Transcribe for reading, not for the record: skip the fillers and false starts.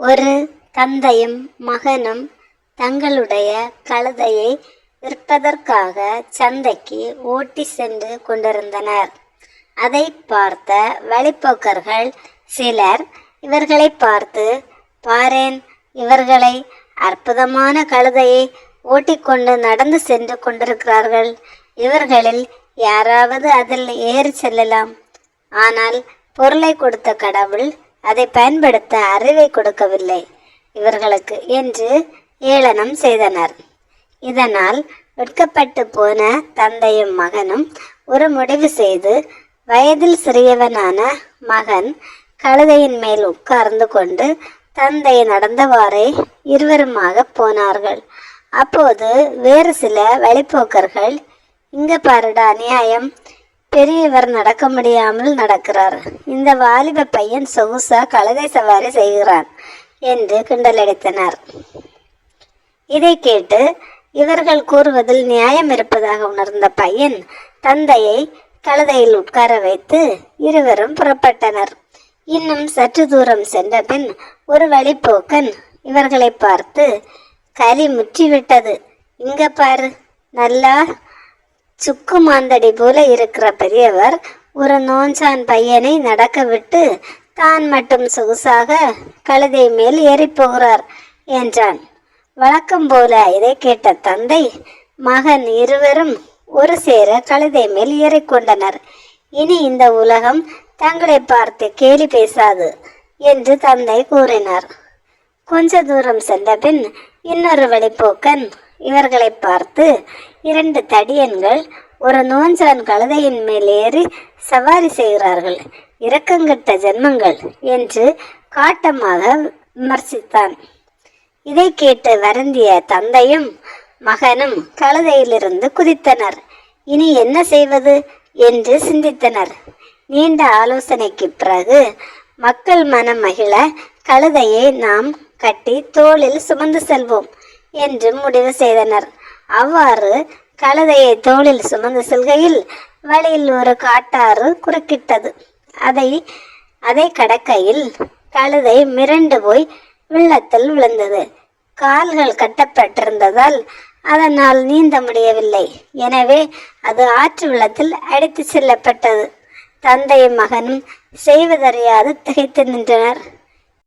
ஒரு தந்தையும் மகனும் தங்களுடைய கழுதையை விற்பதற்காக சந்தைக்கு ஓட்டி சென்று கொண்டிருந்தனர். அதை பார்த்த வழிப்போக்கர்கள் சிலர் இவர்களை பார்த்து, பாரேன், இவர்களை அற்புதமான கழுதையை ஓட்டிக்கொண்டு நடந்து சென்று கொண்டிருக்கிறார்கள். இவர்களில் யாராவது அதில் ஏறி செல்லலாம். ஆனால் பொருளை கொடுத்த கடவுள் அதை பயன்படுத்த அறிவை கொடுக்கவில்லை இவர்களுக்கு என்று ஏளனம் செய்தனர். இதனால் வெட்கப்பட்டு போன தந்தையும் மகனும் ஒரு முடிவு செய்து, வயதில் சிறியவனான மகன் கழுதையின் மேல் உட்கார்ந்து கொண்டு தந்தை நடந்தவாறே இருவருமாக போனார்கள். அப்போது வேறு சில வழிப்போக்கர்கள், இங்க பாருடா அநியாயம், பெரியவர் நடக்க முடியாமல் நடக்கிறார், இந்த வாலிப பையன் சொகுசா கழுதை சவாரி செய்கிறான் என்று கிண்டலடித்தனர். இதை கேட்டு இவர்கள் கூறுவதில் நியாயம் இருப்பதாக உணர்ந்த பையன் தந்தையை கழுதையில் உட்கார வைத்து இருவரும் புறப்பட்டனர். இன்னும் சற்று தூரம் சென்ற பின் ஒரு வழிப்போக்கன் இவர்களை பார்த்து, களி முற்றிவிட்டது, இங்க பாரு, நல்லா சுக்கு மாந்தடி போல இருக்கிற பெரியவர் ஒரு நோஞ்சான் பையனை நடக்க விட்டு தான் மட்டும் சொகுசாக கழுதை மேல் ஏறி போகிறார் என்றான். வழக்கம் போல இதை கேட்ட தந்தை மகன் இருவரும் ஒரு சேர கழுதை மேல் ஏறிக்கொண்டனர். இனி இந்த உலகம் தங்களை பார்த்து கேலி பேசாது என்று தந்தை கூறினார். கொஞ்ச தூரம் சென்ற பின் இன்னொரு வழிப்போக்கன் இவர்களை பார்த்து, 2 தடியன்கள் ஒரு நோஞ்சான் கழுதையின் மேல் ஏறி சவாரி செய்கிறார்கள், இரக்கங்கெட்ட ஜென்மங்கள் என்று காட்டமாக விமர்சித்தான். இதை கேட்டு வருந்திய தந்தையும் மகனும் கழுதையிலிருந்து குதித்தனர். இனி என்ன செய்வது என்று சிந்தித்தனர். நீண்ட ஆலோசனைக்கு பிறகு மக்கள் மனம் மகிழ கழுதையை நாம் கட்டி தோளில் சுமந்து செல்வோம் என்று முடிவு செய்தனர். அவ்வாறு கழுதையை தோளில் சுமந்து செல்கையில் வழியில் ஒரு காட்டாறு குறுக்கிட்டது. அதை கடக்கையில் கழுதை மிரண்டு போய் வெள்ளத்தில் விழுந்தது. கால்கள் கட்டப்பட்டிருந்ததால் அதனால் நீந்த முடியவில்லை. எனவே அது ஆற்று வெள்ளத்தில் அடித்து செல்லப்பட்டது. தந்தையும் மகனும் செய்வதறியாது திகைத்து நின்றனர்.